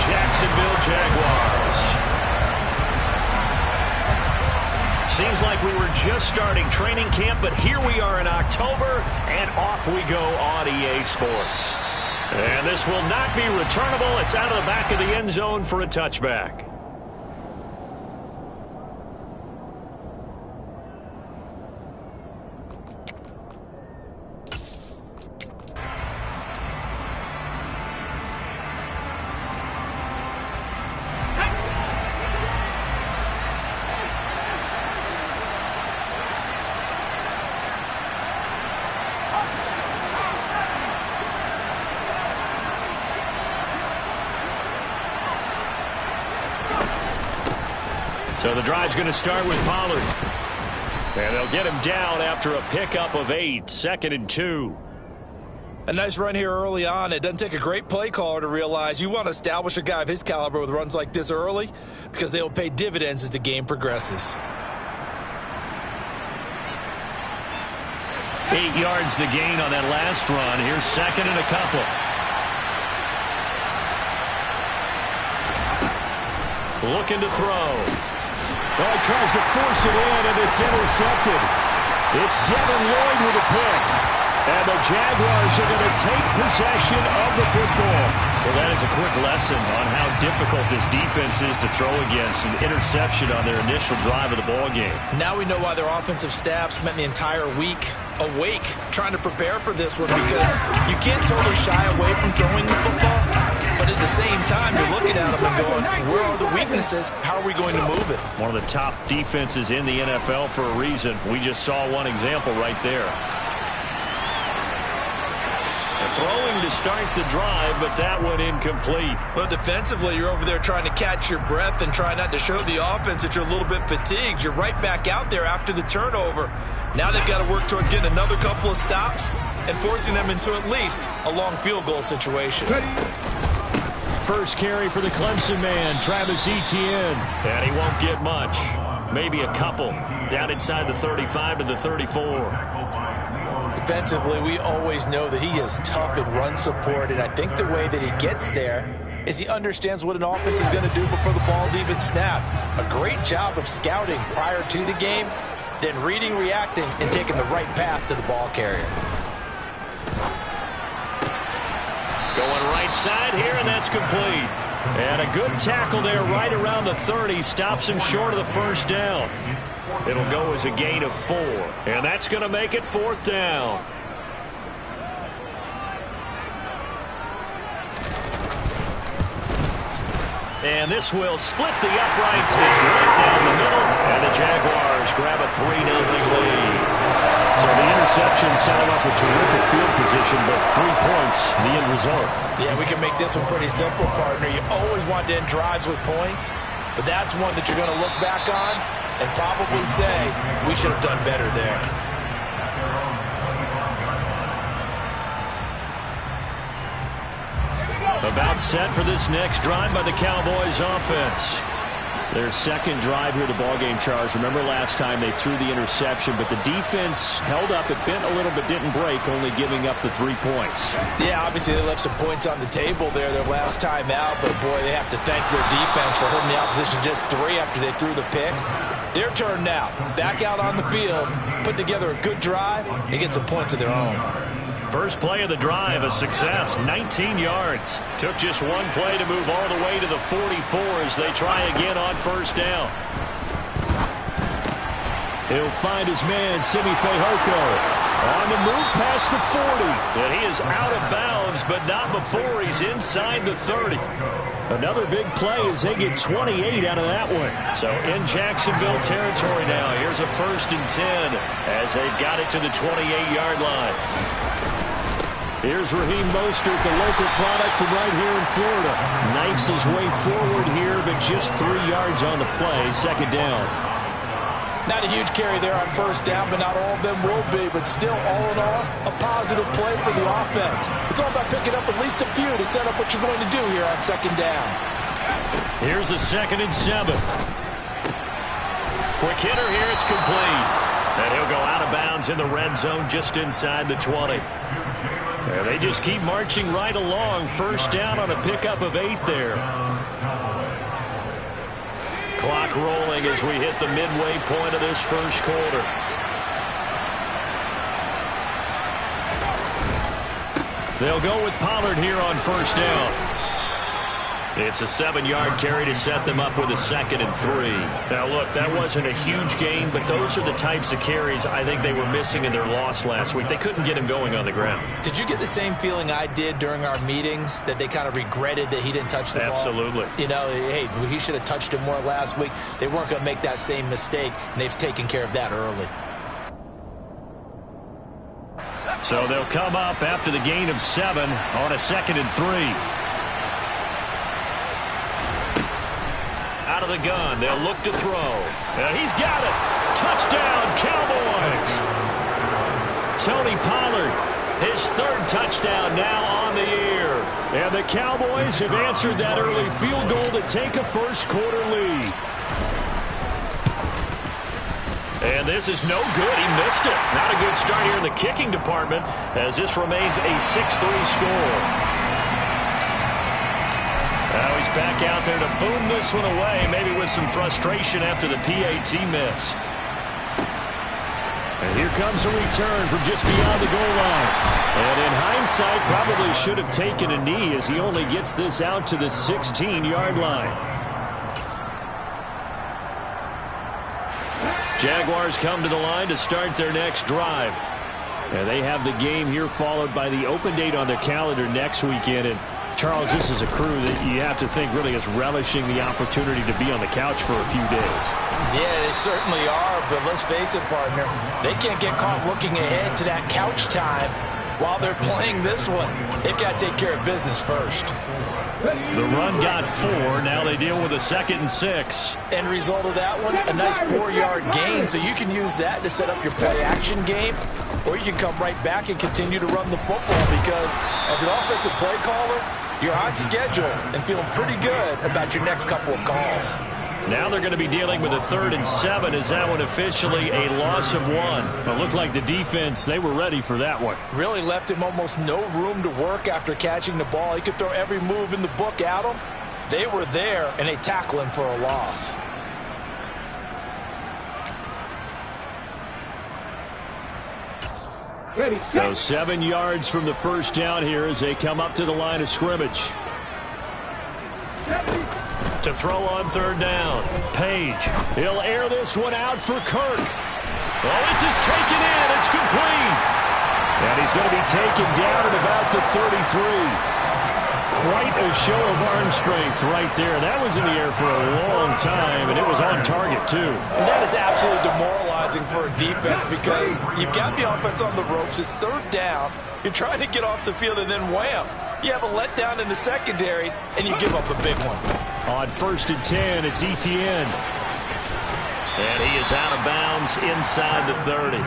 Jacksonville Jaguars. Seems like we were just starting training camp, but here we are in October, and off we go on EA Sports. And this will not be returnable. It's out of the back of the end zone for a touchback. So the drive's going to start with Pollard. And they'll get him down after a pickup of 8, 2nd and 2. A nice run here early on. It doesn't take a great play caller to realize you want to establish a guy of his caliber with runs like this early because they will pay dividends as the game progresses. 8 yards the gain on that last run. Here's 2nd and a couple. Looking to throw. Oh, he tries to force it in, and it's intercepted. It's Devin Lloyd with a pick. And the Jaguars are going to take possession of the football. Well, that is a quick lesson on how difficult this defense is to throw against. An interception on their initial drive of the ball game. Now we know why their offensive staff spent the entire week awake trying to prepare for this one, because you can't totally shy away from throwing the football. But at the same time, you're looking at them and going, where are the weaknesses? How are we going to move it? One of the top defenses in the NFL for a reason. We just saw one example right there. Throwing to start the drive, but that one incomplete. Well, defensively, you're over there trying to catch your breath and try not to show the offense that you're a little bit fatigued. You're right back out there after the turnover. Now they've got to work towards getting another couple of stops and forcing them into at least a long field goal situation. First carry for the Clemson man, Travis Etienne. And he won't get much. Maybe a couple. Down inside the 35 to the 34. Defensively, we always know that he is tough in run support, and I think the way that he gets there is he understands what an offense is going to do before the ball's even snapped. A great job of scouting prior to the game, then reading, reacting, and taking the right path to the ball carrier. Going right side here, and that's complete. And a good tackle there right around the 30. Stops him short of the first down. It'll go as a gain of 4. And that's going to make it 4th down. And this will split the uprights. It's right down the middle. And the Jaguars grab a 3-0 lead. So the interception set them up a terrific field position, but 3 points, the end result. Yeah, we can make this one pretty simple, partner. You always want to end drives with points, but that's one that you're going to look back on and probably say, we should have done better there. About set for this next drive by the Cowboys offense. Their second drive here, the ballgame, Charles. Remember last time they threw the interception, but the defense held up. It bent a little but didn't break, only giving up the 3 points. Yeah, obviously they left some points on the table there their last time out, but boy, they have to thank their defense for holding the opposition just 3 after they threw the pick. Their turn now. Back out on the field, put together a good drive, and get some points of their own. First play of the drive, a success, 19 yards. Took just one play to move all the way to the 44 as they try again on first down. He'll find his man, Simi Fehoko. On the move past the 40. And he is out of bounds, but not before he's inside the 30. Another big play as they get 28 out of that one. So in Jacksonville territory now. Here's a 1st and 10 as they've got it to the 28-yard line. Here's Raheem Mostert, the local product from right here in Florida. Knifes his way forward here, but just 3 yards on the play. 2nd down. Not a huge carry there on first down, but not all of them will be. But still, all in all, a positive play for the offense. It's all about picking up at least a few to set up what you're going to do here on 2nd down. Here's a 2nd and 7. Quick hitter here, it's complete. And he'll go out of bounds in the red zone just inside the 20. And they just keep marching right along. First down on a pickup of 8 there. Clock rolling as we hit the midway point of this first quarter. They'll go with Pollard here on first down. It's a 7-yard carry to set them up with a 2nd and 3. Now, look, that wasn't a huge gain, but those are the types of carries I think they were missing in their loss last week. They couldn't get him going on the ground. Did you get the same feeling I did during our meetings, that they kind of regretted that he didn't touch the ball? Absolutely. You know, hey, he should have touched it more last week. They weren't going to make that same mistake, and they've taken care of that early. So they'll come up after the gain of 7 on a 2nd and 3. Out of the gun, they'll look to throw. And he's got it. Touchdown, Cowboys. Tony Pollard, his 3rd touchdown now on the year. And the Cowboys have answered that early field goal to take a first quarter lead. And this is no good. He missed it. Not a good start here in the kicking department as this remains a 6-3 score. Now he's back out there to boom this one away, maybe with some frustration after the PAT miss. And here comes a return from just beyond the goal line. And in hindsight, probably should have taken a knee as he only gets this out to the 16-yard line. Jaguars come to the line to start their next drive. And they have the game here followed by the open date on their calendar next weekend. And Charles, this is a crew that you have to think really is relishing the opportunity to be on the couch for a few days. Yeah, they certainly are, but let's face it, partner, they can't get caught looking ahead to that couch time while they're playing this one. They've got to take care of business first. The run got 4. Now they deal with a 2nd and 6. End result of that one, a nice 4-yard gain, so you can use that to set up your play-action game, or you can come right back and continue to run the football because as an offensive play caller, you're on schedule and feeling pretty good about your next couple of calls. Now they're going to be dealing with a 3rd and 7. Is that one officially a loss of 1? It looked like the defense, they were ready for that one. Really left him almost no room to work after catching the ball. He could throw every move in the book at him. They were there, and they tackle him for a loss. So 7 yards from the first down here as they come up to the line of scrimmage. To throw on 3rd down. Page. He'll air this one out for Kirk. Oh, this is taken in. It's complete. And he's going to be taken down at about the 33. Quite a show of arm strength right there. That was in the air for a long time, and it was on target, too. And that is absolutely demoralizing for a defense because you've got the offense on the ropes. It's 3rd down. You're trying to get off the field, and then wham. You have a letdown in the secondary, and you give up a big one. On 1st and 10, it's Etienne. And he is out of bounds inside the 30.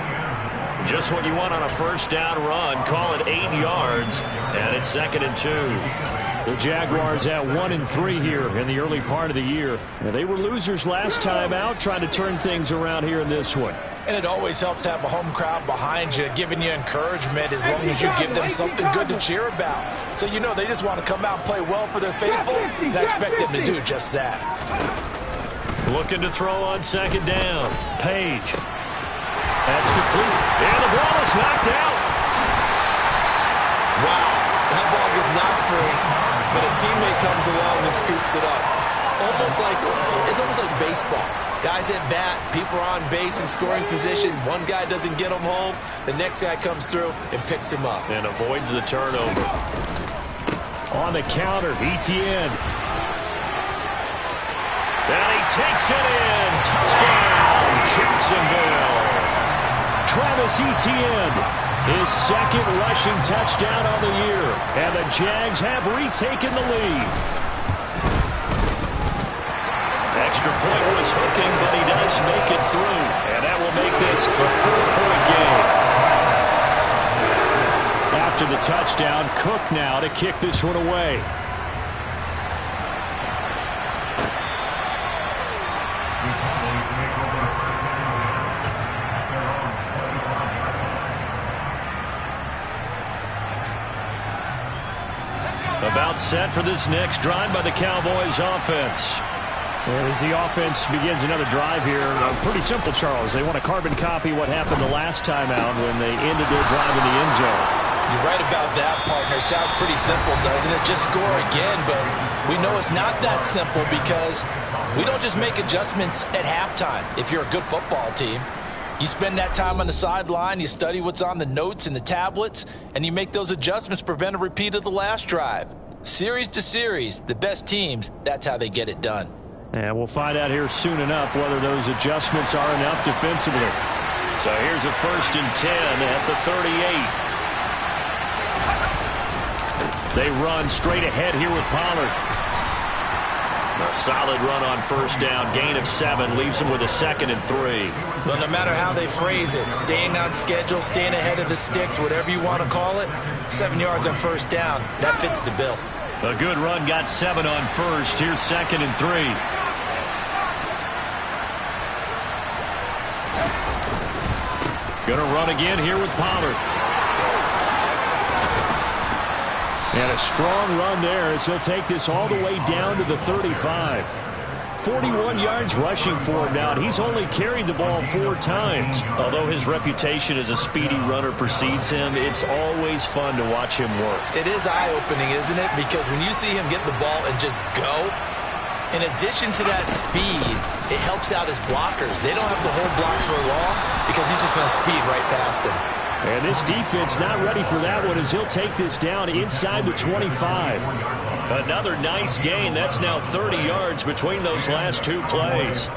Just what you want on a first down run. Call it 8 yards, and it's 2nd and 2. The Jaguars at 1 and 3 here in the early part of the year. And they were losers last time out, trying to turn things around here in this one. And it always helps to have a home crowd behind you, giving you encouragement as long as you give them something good to cheer about. So you know they just want to come out and play well for their faithful, and I expect them to do just that. Looking to throw on 2nd down. Page. That's complete. And the ball is knocked out. Wow, that ball gets knocked free, but a teammate comes along and scoops it up. It's almost like baseball. Guys at bat, people are on base in scoring position. One guy doesn't get him home. The next guy comes through and picks him up. And avoids the turnover. On the counter, Etienne. And he takes it in. Touchdown, Jacksonville. Travis Etienne, his 2nd rushing touchdown on the year. And the Jags have retaken the lead. Extra point was hooking, but he does make it through. And that will make this a 4-point game. After the touchdown, Cook now to kick this one away. timeout set for this next drive by the Cowboys offense. And as the offense begins another drive here, pretty simple, Charles. They want to carbon copy what happened the last time out when they ended their drive in the end zone. You're right about that, partner. Sounds pretty simple, doesn't it? Just score again, but we know it's not that simple because we don't just make adjustments at halftime if you're a good football team. You spend that time on the sideline, you study what's on the notes and the tablets, and you make those adjustments to prevent a repeat of the last drive. Series to series, the best teams, that's how they get it done. And we'll find out here soon enough whether those adjustments are enough defensively. So here's a 1st and 10 at the 38. They run straight ahead here with Pollard. A solid run on 1st down. Gain of 7 leaves them with a 2nd and 3. Well, no matter how they phrase it, staying on schedule, staying ahead of the sticks, whatever you want to call it, 7 yards on 1st down, that fits the bill. A good run got 7 on 1st. Here's 2nd and 3. Gonna run again here with Pollard. And a strong run there as he'll take this all the way down to the 35. 41 yards rushing for him now, and he's only carried the ball 4 times. Although his reputation as a speedy runner precedes him, it's always fun to watch him work. It is eye-opening, isn't it? Because when you see him get the ball and just go, in addition to that speed, it helps out his blockers. They don't have to hold blocks for long because he's just going to speed right past them. And this defense not ready for that one as he'll take this down inside the 25. Another nice gain. That's now 30 yards between those last 2 plays.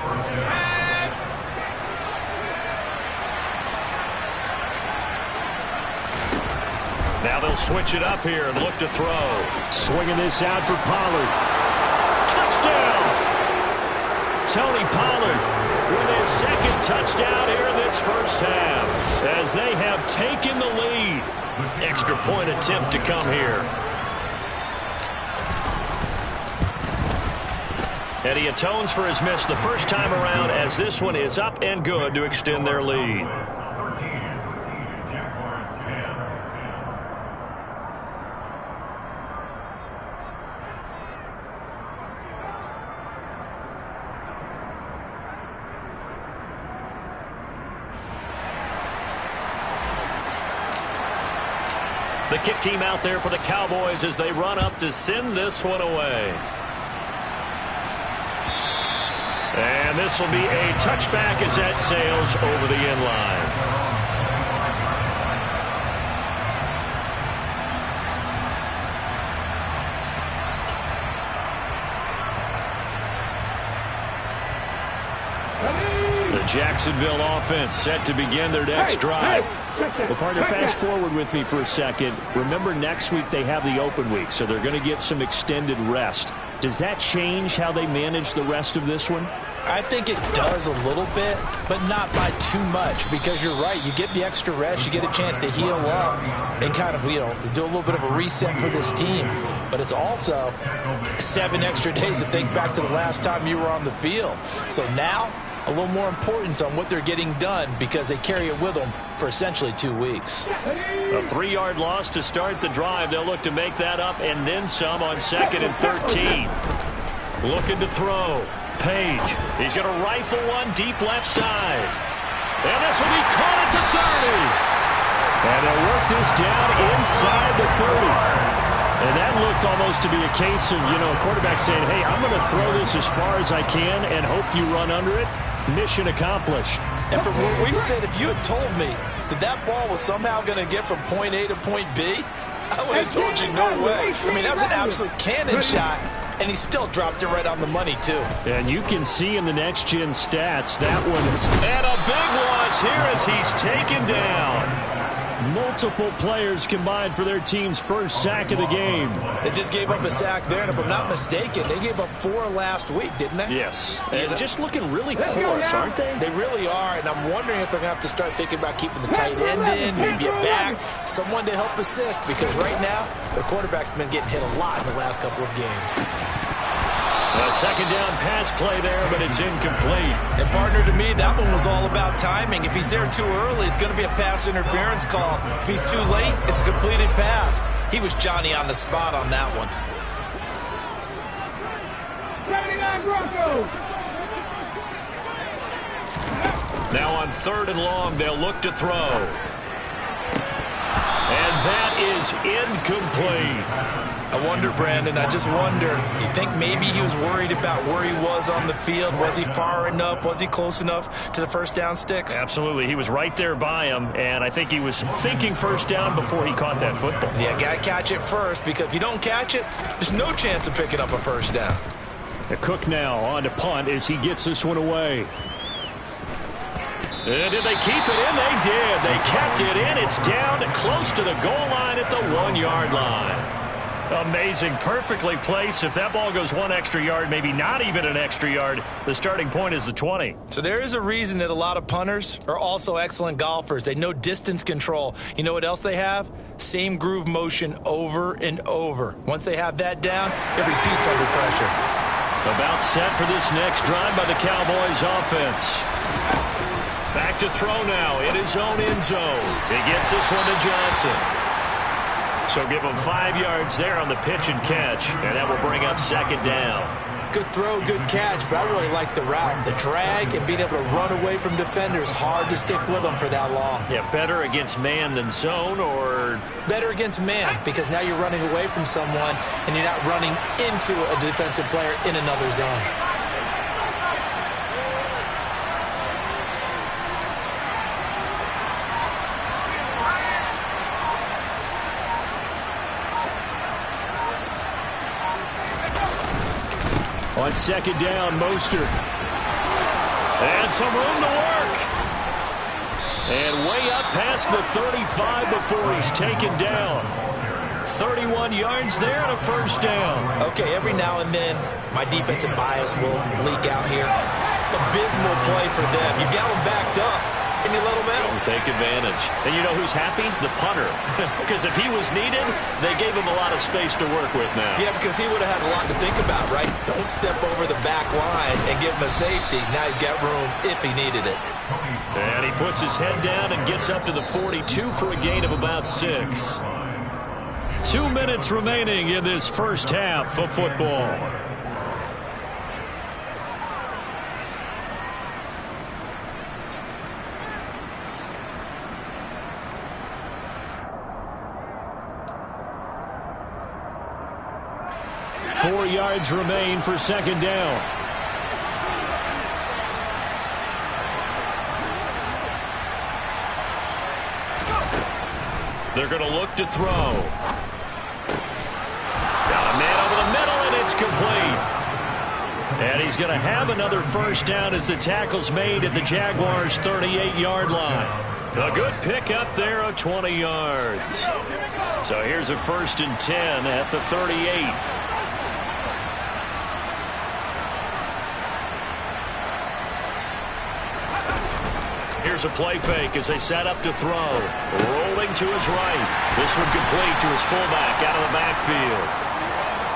Now they'll switch it up here and look to throw. Swinging this out for Pollard. Touchdown! Tony Pollard with his 2nd touchdown here in this first half as they have taken the lead. Extra point attempt to come here. And he atones for his miss the first time around as this one is up and good to extend their lead. The kick team out there for the Cowboys as they run up to send this one away. And this will be a touchback as that sails over the end line. The Jacksonville offense set to begin their next drive. Well, partner, fast forward with me for a second. Remember, next week they have the open week, so they're going to get some extended rest. Does that change how they manage the rest of this one? I think it does a little bit, but not by too much, because you're right. You get the extra rest. You get a chance to heal up and kind of, do a little bit of a reset for this team. But it's also 7 extra days to think back to the last time you were on the field. So now, a little more importance on what they're getting done because they carry it with them for essentially 2 weeks. A 3-yard loss to start the drive. They'll look to make that up and then some on 2nd and 13. Looking to throw. Page. He's going to rifle one deep left side. And this will be caught at the 30. And they'll work this down inside the 30. And that looked almost to be a case of, a quarterback saying, hey, I'm going to throw this as far as I can and hope you run under it. Mission accomplished. And from where we said, if you had told me that ball was somehow going to get from point A to point B, I would have told you no way. I mean, that was an absolute cannon shot, and he still dropped it right on the money, too. And you can see in the next-gen stats, that one is... And a big loss here as he's taken down. Multiple players combined for their team's first sack of the game. They just gave up a sack there, and if I'm not mistaken, they gave up 4 last week, didn't they? Yes. And just looking really porous, aren't they? They really are, and I'm wondering if they're going to have to start thinking about keeping the tight end in, maybe a back, someone to help assist, because right now, their quarterback's been getting hit a lot in the last couple of games. A 2nd down pass play there, but it's incomplete. And partner, to me, that one was all about timing. If he's there too early, it's going to be a pass interference call. If he's too late, it's a completed pass. He was Johnny on the spot on that one. Now on 3rd and long, they'll look to throw. And that is incomplete. I wonder, Brandon, I just wonder, you think maybe he was worried about where he was on the field? Was he far enough? Was he close enough to the first down sticks? Absolutely. He was right there by him, and I think he was thinking first down before he caught that football. Yeah, got to catch it first, because if you don't catch it, there's no chance of picking up a first down. Cook now on to punt as he gets this one away. And did they keep it in? They did. They kept it in. It's down close to the goal line at the 1-yard line. Amazing. Perfectly placed. If that ball goes 1 extra yard, maybe not even an extra yard, the starting point is the 20. So there is a reason that a lot of punters are also excellent golfers. They know distance control. You know what else they have? Same groove motion over and over. Once they have that down, it repeats under pressure. About set for this next drive by the Cowboys offense. Back to throw now in his own end zone. He gets this one to Johnson. So give him 5 yards there on the pitch and catch, and that will bring up 2nd down. Good throw, good catch, but I really like the route. The drag and being able to run away from defenders, hard to stick with them for that long. Yeah, better against man than zone, or? Better against man, because now you're running away from someone and you're not running into a defensive player in another zone. On 2nd down, Mostert. And some room to work. And way up past the 35 before he's taken down. 31 yards there and a first down. Okay, every now and then, my defensive bias will leak out here. Abysmal play for them. You got them backed up, and you let them out. Take advantage. And you know who's happy? The punter. Because if he was needed, they gave him a lot of space to work with now. Yeah, because he would have had a lot to think about, right? Don't step over the back line and give him a safety. Now he's got room if he needed it. And he puts his head down and gets up to the 42 for a gain of about 6. 2 minutes remaining in this first half of football. Four yards remain for 2nd down. They're going to look to throw. Got a man over the middle, and it's complete. And he's going to have another first down as the tackle's made at the Jaguars' 38-yard line. A good pickup there of 20 yards. So here's a 1st and 10 at the 38. Here's a play fake as they set up to throw. Rolling to his right. This one complete to his fullback out of the backfield.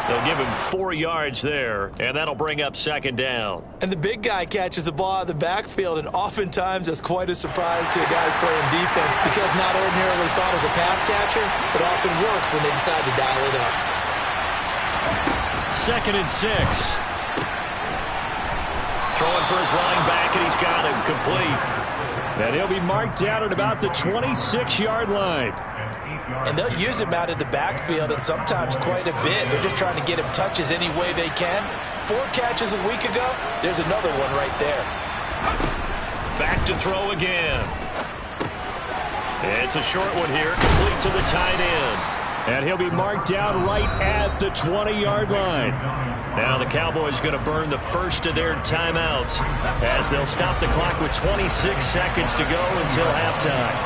They'll give him 4 yards there, and that'll bring up 2nd down. And the big guy catches the ball out of the backfield, and oftentimes that's quite a surprise to the guys playing defense, because not ordinarily thought as a pass catcher, it often works when they decide to dial it up. 2nd and 6. Throwing for his running back, and he's got him complete. And he'll be marked down at about the 26-yard line. And they'll use him out of the backfield, and sometimes quite a bit. They're just trying to get him touches any way they can. 4 catches a week ago. There's another one right there. Back to throw again. It's a short one here, complete to the tight end. And he'll be marked down right at the 20-yard line. Now the Cowboys going to burn the first of their timeouts as they'll stop the clock with 26 seconds to go until halftime.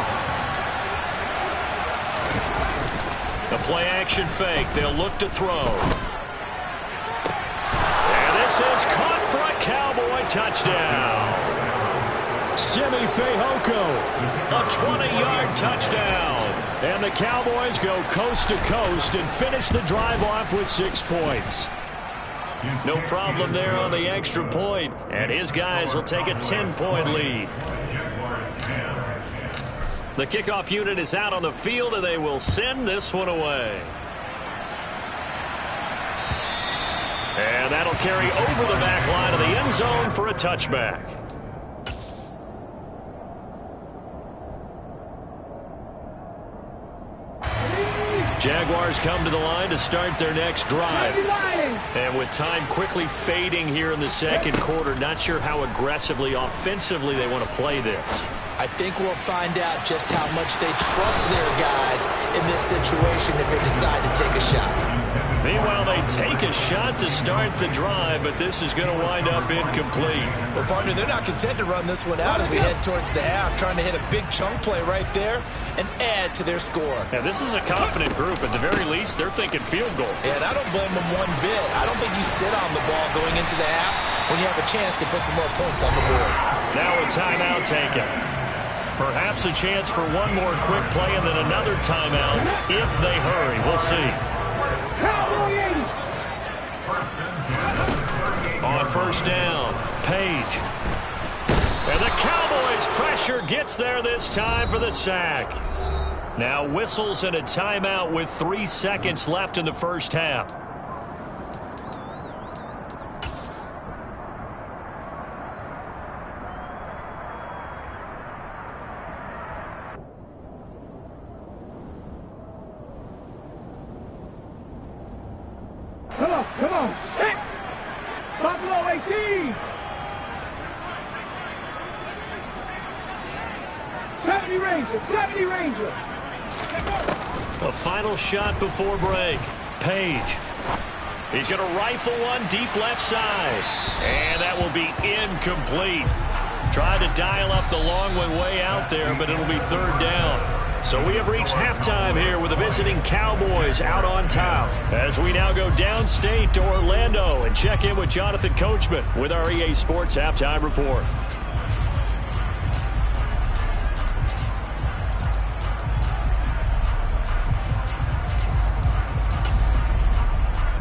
The play-action fake. They'll look to throw. And this is caught for a Cowboy touchdown. Simi Fehoko, a 20-yard touchdown. And the Cowboys go coast to coast and finish the drive off with 6 points. No problem there on the extra point, and his guys will take a 10-point lead. The kickoff unit is out on the field, and they will send this one away. And that'll carry over the back line of the end zone for a touchback. Jaguars come to the line to start their next drive. And with time quickly fading here in the second quarter, not sure how aggressively, offensively they want to play this. I think we'll find out just how much they trust their guys in this situation if they decide to take a shot. Meanwhile, they take a shot to start the drive, but this is going to wind up incomplete. Well, partner, they're not content to run this one out as we head towards the half, trying to hit a big chunk play right there and add to their score. Yeah, this is a confident group. At the very least, they're thinking field goal. Yeah, and I don't blame them one bit. I don't think you sit on the ball going into the half when you have a chance to put some more points on the board. Now a timeout taken. Perhaps a chance for one more quick play and then another timeout if they hurry. We'll see. On first down, Page. And the Cowboys' pressure gets there this time for the sack. Now whistles and a timeout with 3 seconds left in the first half. Come on, hit! Buffalo 18! 70 Ranger! A final shot before break. Page. He's going to rifle one deep left side. And that will be incomplete. Tried to dial up the long one way out there, but it'll be third down. So we have reached halftime here with the visiting Cowboys out on top. As we now go downstate to Orlando and check in with Jonathan Coachman with our EA Sports Halftime Report.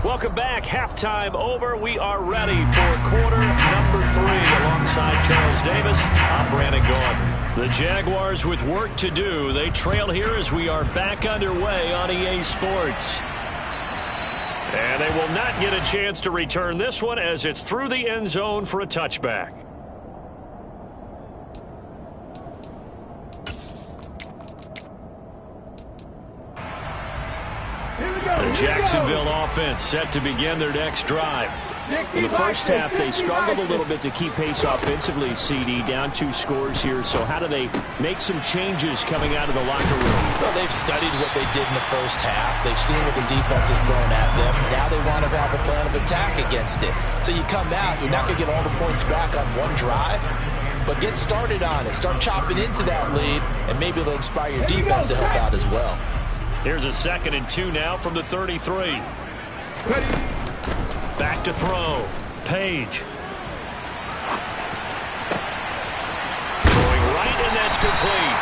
Welcome back. Halftime over. We are ready for quarter number 3 alongside Charles Davis. I'm Brandon Gaudin. The Jaguars with work to do. They trail here as we are back underway on EA Sports. And they will not get a chance to return this one as it's through the end zone for a touchback. The Jacksonville offense set to begin their next drive. In the first half, they struggled a little bit to keep pace offensively, CD, down 2 scores here. So how do they make some changes coming out of the locker room? Well, they've studied what they did in the first half. They've seen what the defense is throwing at them. Now they want to have a plan of attack against it. So you come out, you're not going to get all the points back on one drive, but get started on it. Start chopping into that lead, and maybe it'll inspire your defense to help out as well. Here's a 2nd and 2 now from the 33. Back to throw. Page. Going right, and that's complete.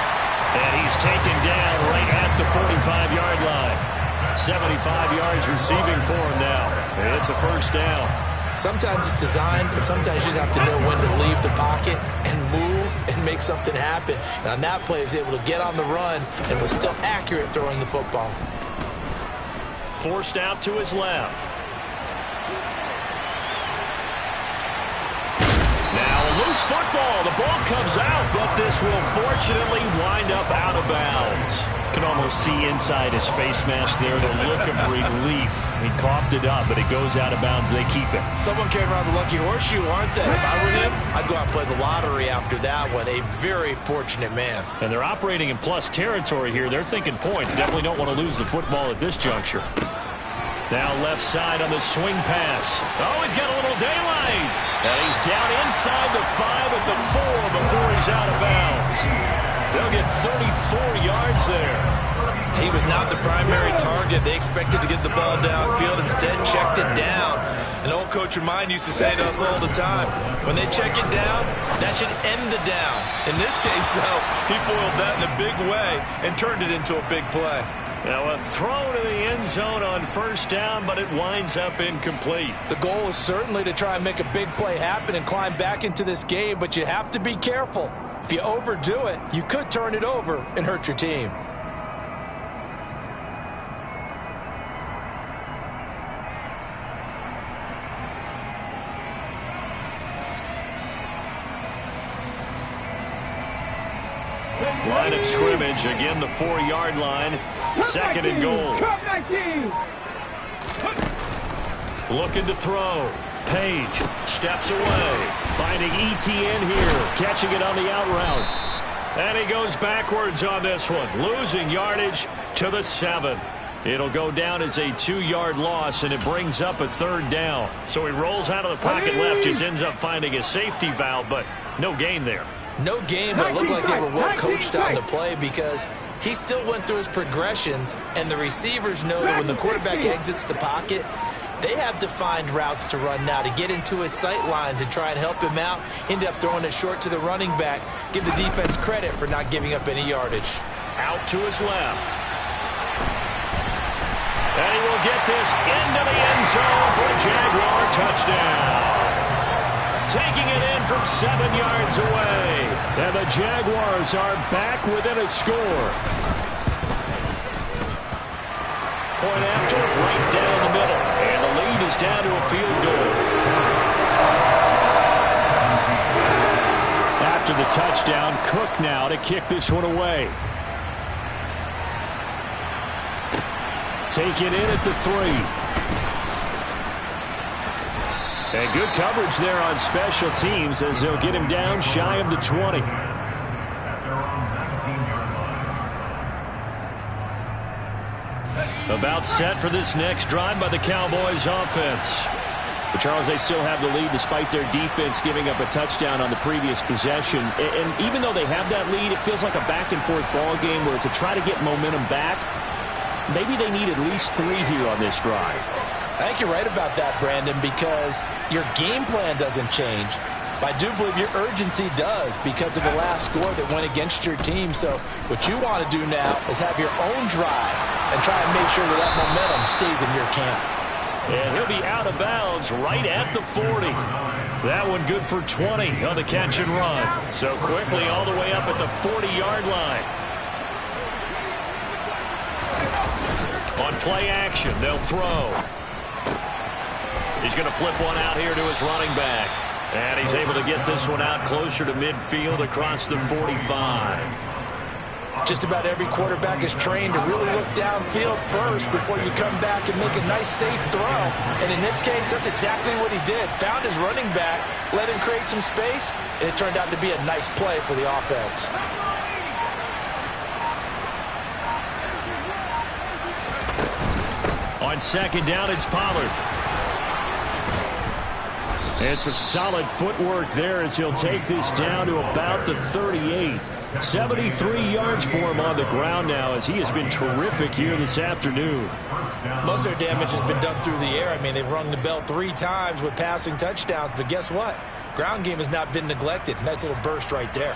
And he's taken down right at the 45-yard line. 75 yards receiving for him now. And it's a first down. Sometimes it's designed, but sometimes you just have to know when to leave the pocket and move and make something happen. And on that play, he was able to get on the run and was still accurate throwing the football. Forced out to his left. Now a loose football. The ball comes out, but this will fortunately wind up out of bounds. Can almost see inside his face mask there the look of relief. He coughed it up, but it goes out of bounds. They keep it. Someone carrying around the lucky horseshoe, aren't they? If I were him, I'd go out and play the lottery after that one. A very fortunate man. And they're operating in plus territory here. They're thinking points. Definitely don't want to lose the football at this juncture. Now left side on the swing pass. Oh, he's got a little daylight. And he's down inside the 5 at the 4 before he's out of bounds. They'll get 34 yards there. He was not the primary target. They expected to get the ball downfield. Instead, checked it down. An old coach of mine used to say to us all the time, when they check it down, that should end the down. In this case, though, he foiled that in a big way and turned it into a big play. Now a throw to the end zone on first down, but it winds up incomplete. The goal is certainly to try and make a big play happen and climb back into this game, but you have to be careful. If you overdo it, you could turn it over and hurt your team. Line of scrimmage, again the 4-yard line. Second and goal. Looking to throw. Page steps away. Finding Etienne here. Catching it on the out route. And he goes backwards on this one. Losing yardage to the 7. It'll go down as a 2-yard loss, and it brings up a 3rd down. So he rolls out of the pocket left, just ends up finding a safety valve, but no gain there. No gain, but it looked like they were well coached on the play because he still went through his progressions, and the receivers know that when the quarterback exits the pocket, they have defined routes to run now to get into his sight lines and try and help him out. End up throwing it short to the running back. Give the defense credit for not giving up any yardage. Out to his left. And he will get this into the end zone for a Jaguar touchdown. Taking it in from 7 yards away. And the Jaguars are back within a score. Point after, right down the middle. And the lead is down to a field goal. After the touchdown, Cook now to kick this one away. Take it in at the 3. And good coverage there on special teams as they'll get him down shy of the 20. About set for this next drive by the Cowboys offense. But Charles, they still have the lead despite their defense giving up a touchdown on the previous possession. And even though they have that lead, it feels like a back-and-forth ball game where to try to get momentum back, maybe they need at least 3 here on this drive. I think you're right about that, Brandon, because your game plan doesn't change. But I do believe your urgency does because of the last score that went against your team. So what you want to do now is have your own drive and try and make sure that momentum stays in your camp. And he'll be out of bounds right at the 40. That one good for 20 on the catch and run. So quickly all the way up at the 40-yard line. On play action, they'll throw. He's going to flip one out here to his running back. And he's able to get this one out closer to midfield across the 45. Just about every quarterback is trained to really look downfield first before you come back and make a nice, safe throw. And in this case, that's exactly what he did. Found his running back, let him create some space, and it turned out to be a nice play for the offense. On second down, it's Pollard. And some solid footwork there as he'll take this down to about the 38. 73 yards for him on the ground now as he has been terrific here this afternoon. Most of their damage has been done through the air. I mean, they've rung the bell 3 times with passing touchdowns, but guess what? Ground game has not been neglected. Nice little burst right there.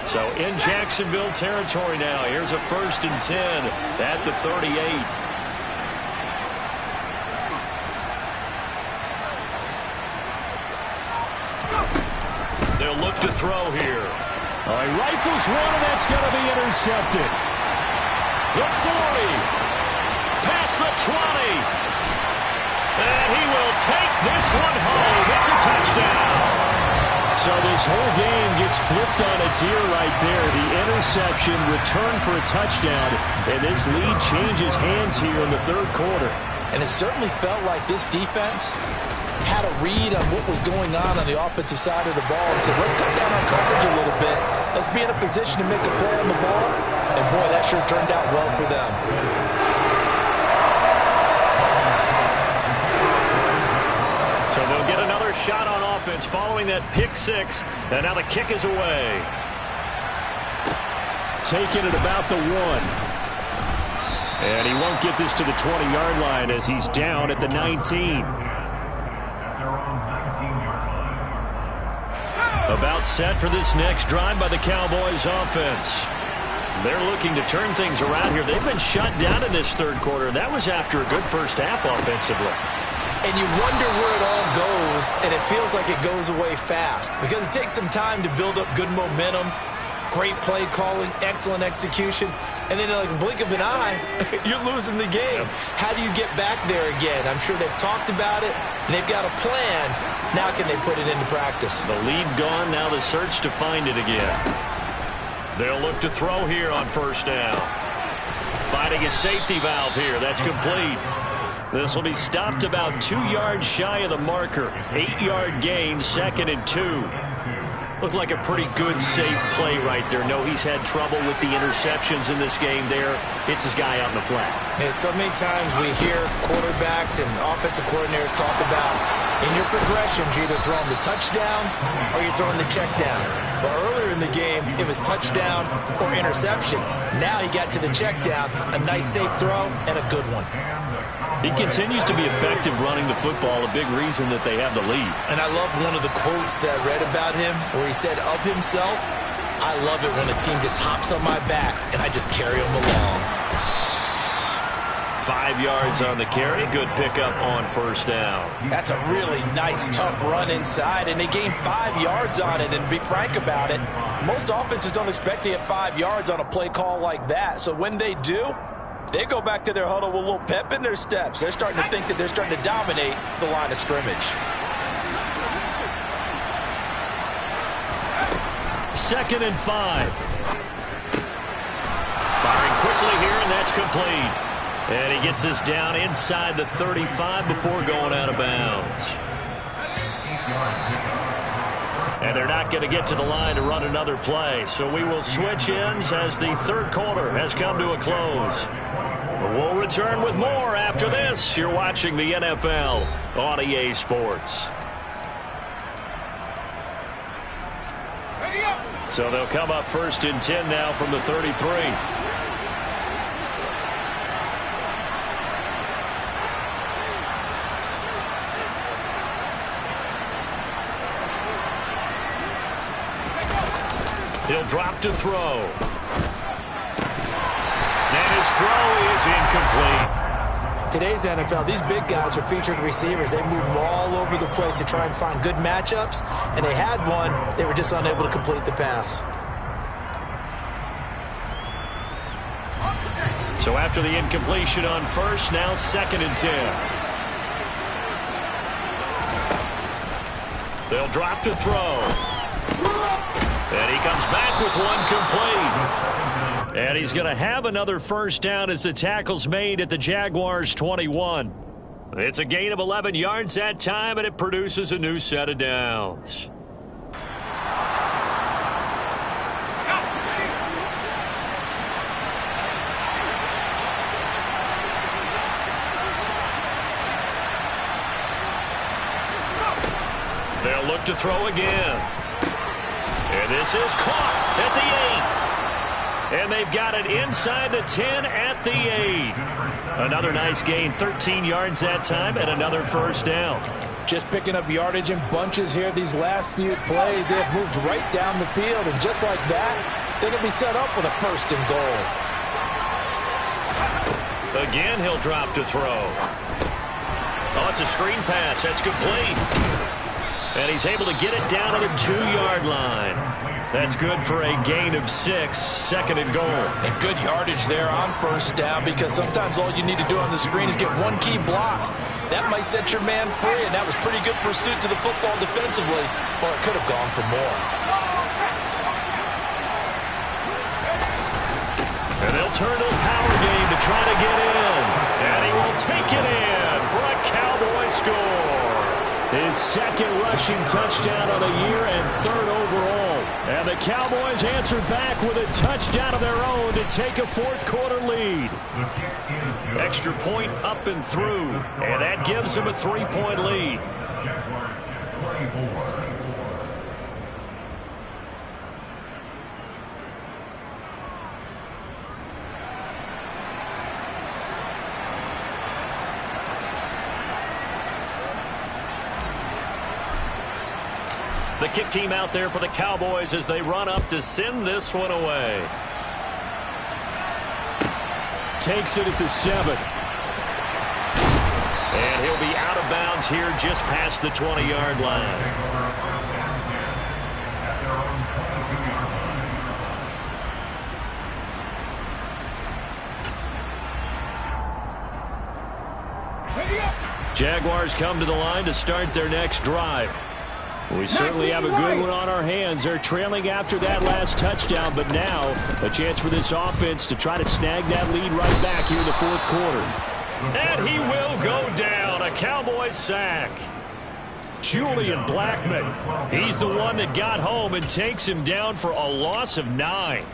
So in Jacksonville territory now. Here's a 1st and 10 at the 38. They'll look to throw here. He rifles one, and that's going to be intercepted. The 40. Past the 20. And he will take this one home. It's a touchdown. So this whole game gets flipped on its ear right there. The interception, return for a touchdown, and this lead changes hands here in the 3rd quarter. And it certainly felt like this defense had a read on what was going on the offensive side of the ball and said, let's cut down on coverage a little bit. Let's be in a position to make a play on the ball. And, boy, that sure turned out well for them. So they'll get another shot on offense following that pick 6. And now the kick is away. Taking it about the 1. And he won't get this to the 20-yard line as he's down at the 19. About set for this next drive by the Cowboys offense. They're looking to turn things around here. They've been shut down in this 3rd quarter. That was after a good first half offensively. And you wonder where it all goes, and it feels like it goes away fast because it takes some time to build up good momentum. Great play calling, excellent execution. And then in like a blink of an eye, you're losing the game. How do you get back there again? I'm sure they've talked about it, and they've got a plan. Now can they put it into practice? The lead gone, now the search to find it again. They'll look to throw here on first down. Finding a safety valve here. That's complete. This will be stopped about 2 yards shy of the marker. 8-yard gain, 2nd and 2. Looked like a pretty good, safe play right there. No, he's had trouble with the interceptions in this game there. Hits his guy out in the flat. And so many times we hear quarterbacks and offensive coordinators talk about in your progressions, you're either throwing the touchdown or you're throwing the check down. But earlier in the game, it was touchdown or interception. Now he got to the check down, a nice safe throw, and a good one. He continues to be effective running the football, a big reason that they have the lead. And I love one of the quotes that I read about him where he said of himself, I love it when a team just hops on my back and I just carry them along. 5 yards on the carry. Good pickup on first down. That's a really nice, tough run inside, and they gained 5 yards on it. And to be frank about it, most offenses don't expect to get 5 yards on a play call like that. So when they do, they go back to their huddle with a little pep in their steps. They're starting to think that they're starting to dominate the line of scrimmage. 2nd and 5. Firing quickly here, and that's complete. And he gets us down inside the 35 before going out of bounds. And they're not going to get to the line to run another play. So we will switch ends as the third quarter has come to a close. We'll return with more after this. You're watching the NFL on EA Sports. So they'll come up 1st and 10 now from the 33. He'll drop to throw. And his throw is incomplete. Today's NFL, these big guys are featured receivers. They move all over the place to try and find good matchups, and they had one. They were just unable to complete the pass. So after the incompletion on first, now 2nd and 10. They'll drop to throw. And he comes back with one complete. And he's going to have another first down as the tackle's made at the Jaguars' 21. It's a gain of 11 yards that time, and it produces a new set of downs. They'll look to throw again. And this is caught at the 8. And they've got it inside the 10 at the 8. Another nice gain, 13 yards that time, and another first down. Just picking up yardage in bunches here these last few plays. They have moved right down the field, and just like that, they're going to be set up with a 1st and goal. Again, he'll drop to throw. Oh, it's a screen pass. That's complete. And he's able to get it down to the 2-yard line. That's good for a gain of 6, 2nd and goal. And good yardage there on first down, because sometimes all you need to do on the screen is get one key block. That might set your man free, and that was pretty good pursuit to the football defensively, or it could have gone for more. And they'll turn to a power game to try to get in. And he will take it in for a Cowboy score. His 2nd rushing touchdown of the year and 3rd overall. And the Cowboys answer back with a touchdown of their own to take a 4th quarter lead. Extra point up and through. And that gives them a 3-point lead. The kick team out there for the Cowboys as they run up to send this one away. Takes it at the 7. And he'll be out of bounds here just past the 20-yard line. Jaguars come to the line to start their next drive. We certainly have a good one on our hands. They're trailing after that last touchdown, but now a chance for this offense to try to snag that lead right back here in the fourth quarter. And he will go down. A Cowboys sack. Julian Blackmon. He's the one that got home and takes him down for a loss of 9.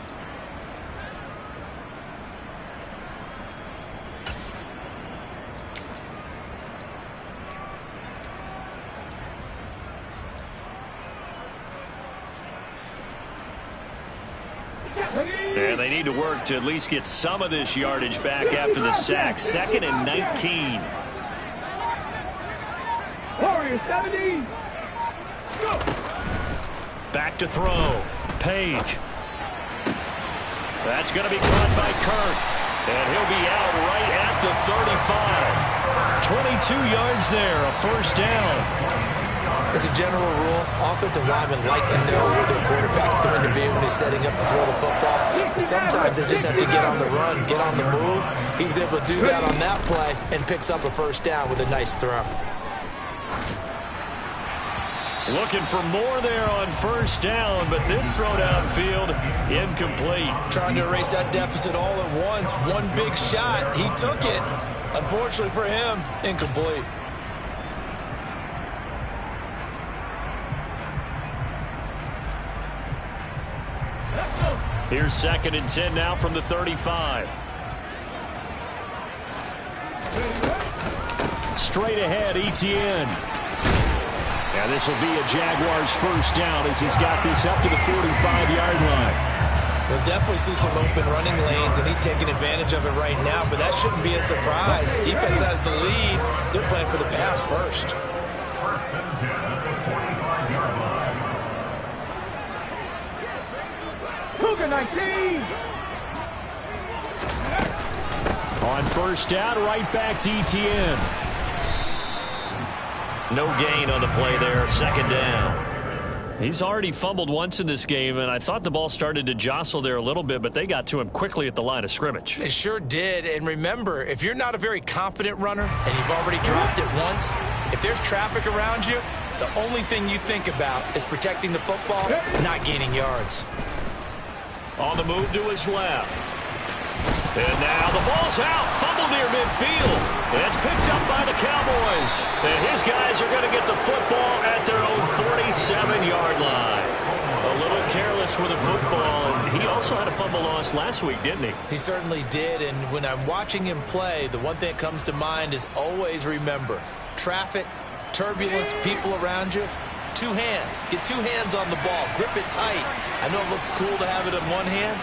And they need to work to at least get some of this yardage back after the sack. 2nd and 19. Warriors 70. Go. Back to throw. Page. That's going to be caught by Kirk. And he'll be out right at the 35. 22 yards there, a first down. As a general rule, offensive linemen like to know where their quarterback's going to be when he's setting up to throw the football. But sometimes they just have to get on the run, get on the move. He was able to do that on that play and picks up a first down with a nice throw. Looking for more there on first down, but this throw downfield incomplete. Trying to erase that deficit all at once. One big shot. He took it. Unfortunately for him, incomplete. Here's 2nd and 10 now from the 35. Straight ahead, Etienne. Yeah, this will be a Jaguars first down as he's got this up to the 45-yard line. We'll definitely see some open running lanes, and he's taking advantage of it right now, but that shouldn't be a surprise. Defense has the lead. They're playing for the pass first. Cougar 19. On first down, right back to Etienne. No gain on the play there, 2nd down. He's already fumbled once in this game, and I thought the ball started to jostle there a little bit, but they got to him quickly at the line of scrimmage. They sure did, and remember, if you're not a very confident runner and you've already dropped it once, if there's traffic around you, the only thing you think about is protecting the football, not gaining yards. On the move to his left. And now the ball's out. Fumble near midfield. It's picked up by the Cowboys. And his guys are going to get the football at their own 47-yard line. A little careless with the football. And he also had a fumble loss last week, didn't he? He certainly did. And when I'm watching him play, the one thing that comes to mind is always remember, traffic, turbulence, people around you. 2 hands. Get 2 hands on the ball. Grip it tight. I know it looks cool to have it in one hand.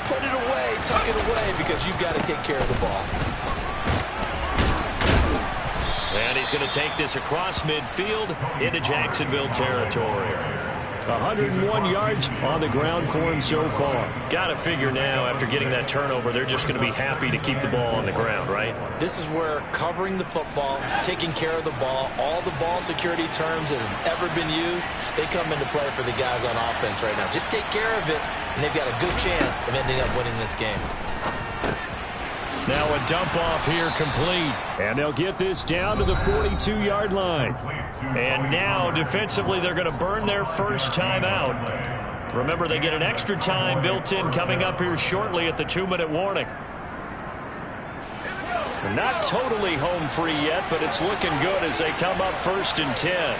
Put it away. Tuck it away because you've got to take care of the ball. And he's going to take this across midfield into Jacksonville territory. 101 yards on the ground for him so far. Got to figure now, after getting that turnover, they're just going to be happy to keep the ball on the ground, right? This is where covering the football, taking care of the ball, all the ball security terms that have ever been used, they come into play for the guys on offense right now. Just take care of it, and they've got a good chance of ending up winning this game. Now a dump off here complete. And they'll get this down to the 42-yard line. And now defensively they're going to burn their first time out. Remember, they get an extra time built in coming up here shortly at the 2-minute warning. Not totally home free yet, but it's looking good as they come up 1st and 10.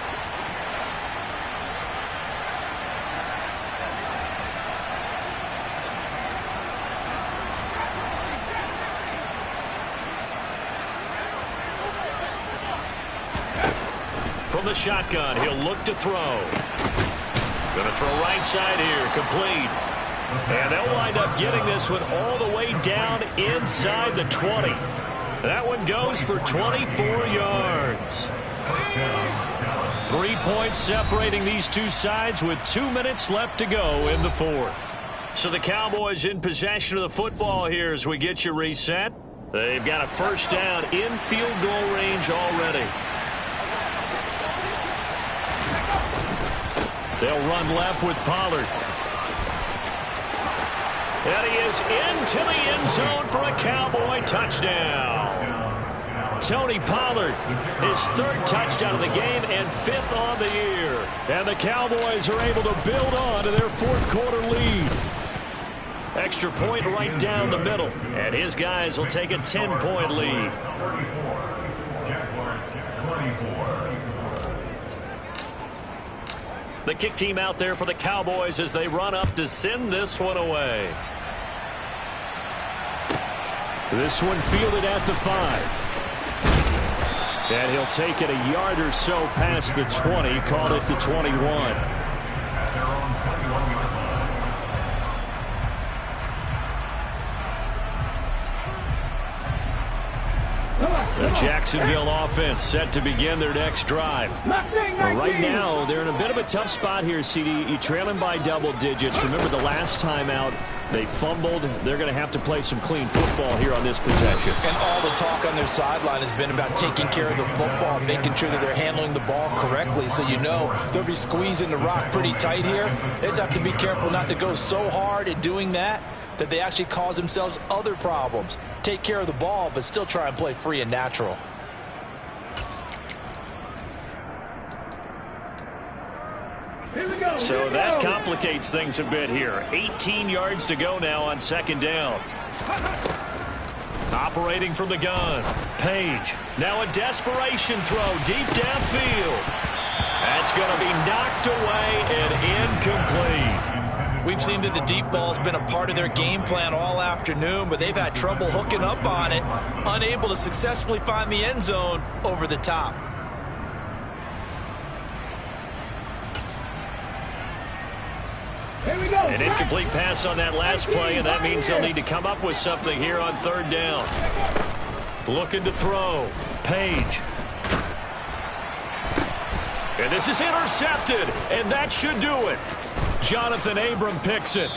From the shotgun, he'll look to throw. Going to throw right side here, complete. And they'll wind up getting this one all the way down inside the 20. That one goes for 24 yards. 3 points separating these two sides with 2 minutes left to go in the fourth. So the Cowboys in possession of the football here as we get you reset. They've got a first down in field goal range already. They'll run left with Pollard. And he is into the end zone for a Cowboy touchdown. Tony Pollard, his 3rd touchdown of the game and 5th on the year. And the Cowboys are able to build on to their 4th quarter lead. Extra point right down the middle. And his guys will take a 10-point lead. The kick team out there for the Cowboys as they run up to send this one away. This one fielded at the 5. And he'll take it a yard or so past the 20, call it the 21. The Jacksonville offense set to begin their next drive. Right now, they're in a bit of a tough spot here, CD. You trail them by double digits. Remember the last time out, they fumbled. They're going to have to play some clean football here on this possession. And all the talk on their sideline has been about taking care of the football, making sure that they're handling the ball correctly. So you know they'll be squeezing the rock pretty tight here. They just have to be careful not to go so hard in doing that they actually cause themselves other problems. Take care of the ball, but still try and play free and natural. So that complicates things a bit here. 18 yards to go now on 2nd down. Operating from the gun. Page. Now a desperation throw deep downfield. That's going to be knocked away and incomplete. We've seen that the deep ball has been a part of their game plan all afternoon, but they've had trouble hooking up on it, unable to successfully find the end zone over the top. Here we go. An incomplete pass on that last play, and that means they'll need to come up with something here on 3rd down. Looking to throw. Page. And this is intercepted, and that should do it. Jonathan Abram picks it.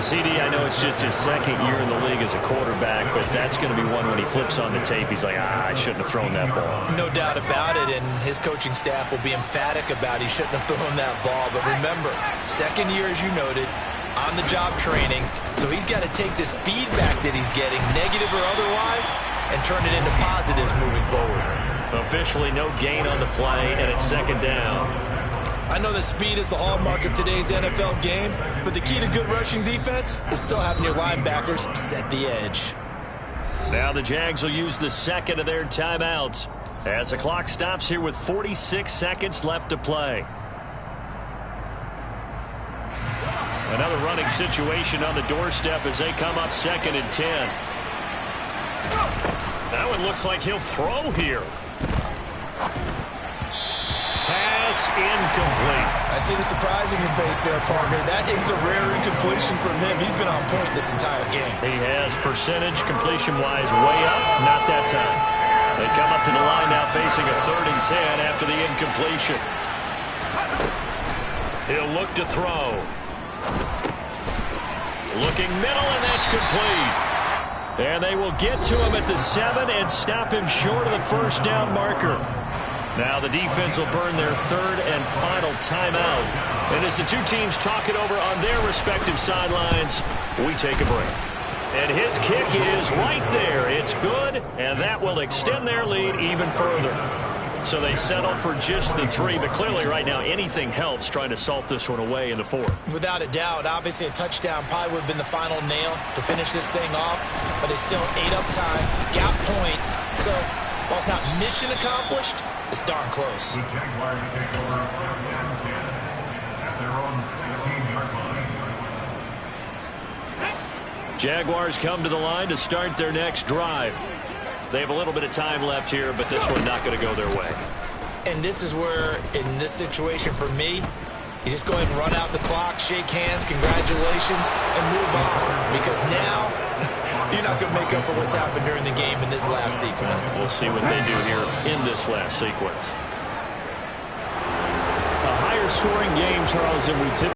CD, I know it's just his 2nd year in the league as a quarterback, but that's going to be one when he flips on the tape. He's like, I shouldn't have thrown that ball. No doubt about it, and his coaching staff will be emphatic about he shouldn't have thrown that ball. But remember, 2nd year, as you noted, on-the-job training, so he's got to take this feedback that he's getting, negative or otherwise, and turn it into positives moving forward. Officially no gain on the play, and it's 2nd down. I know that speed is the hallmark of today's NFL game, but the key to good rushing defense is still having your linebackers set the edge. Now the Jags will use the 2nd of their timeouts as the clock stops here with 46 seconds left to play. Another running situation on the doorstep as they come up 2nd and 10. That one looks like he'll throw here. Pass incomplete. I see the surprise in your face there, partner. That is a rare incompletion from him. He's been on point this entire game. He has percentage completion-wise way up. Not that time. They come up to the line now facing a 3rd and 10 after the incompletion. He'll look to throw. Looking middle, and that's complete. And they will get to him at the 7 and stop him short of the 1st down marker. Now the defense will burn their 3rd and final timeout. And as the two teams talk it over on their respective sidelines, we take a break. And his kick is right there. It's good, and that will extend their lead even further. So they settle for just the 3, but clearly right now anything helps trying to salt this one away in the 4th. Without a doubt, obviously a touchdown probably would have been the final nail to finish this thing off, but it's still ate up time, got points. So while it's not mission accomplished, it's darn close. Jaguars come to the line to start their next drive. They have a little bit of time left here, but this one not going to go their way. And this is where, in this situation for me, you just go ahead and run out the clock, shake hands, congratulations, and move on. Because now, you're not going to make up for what's happened during the game in this last sequence. We'll see what they do here in this last sequence. A higher scoring game, Charles, than we typically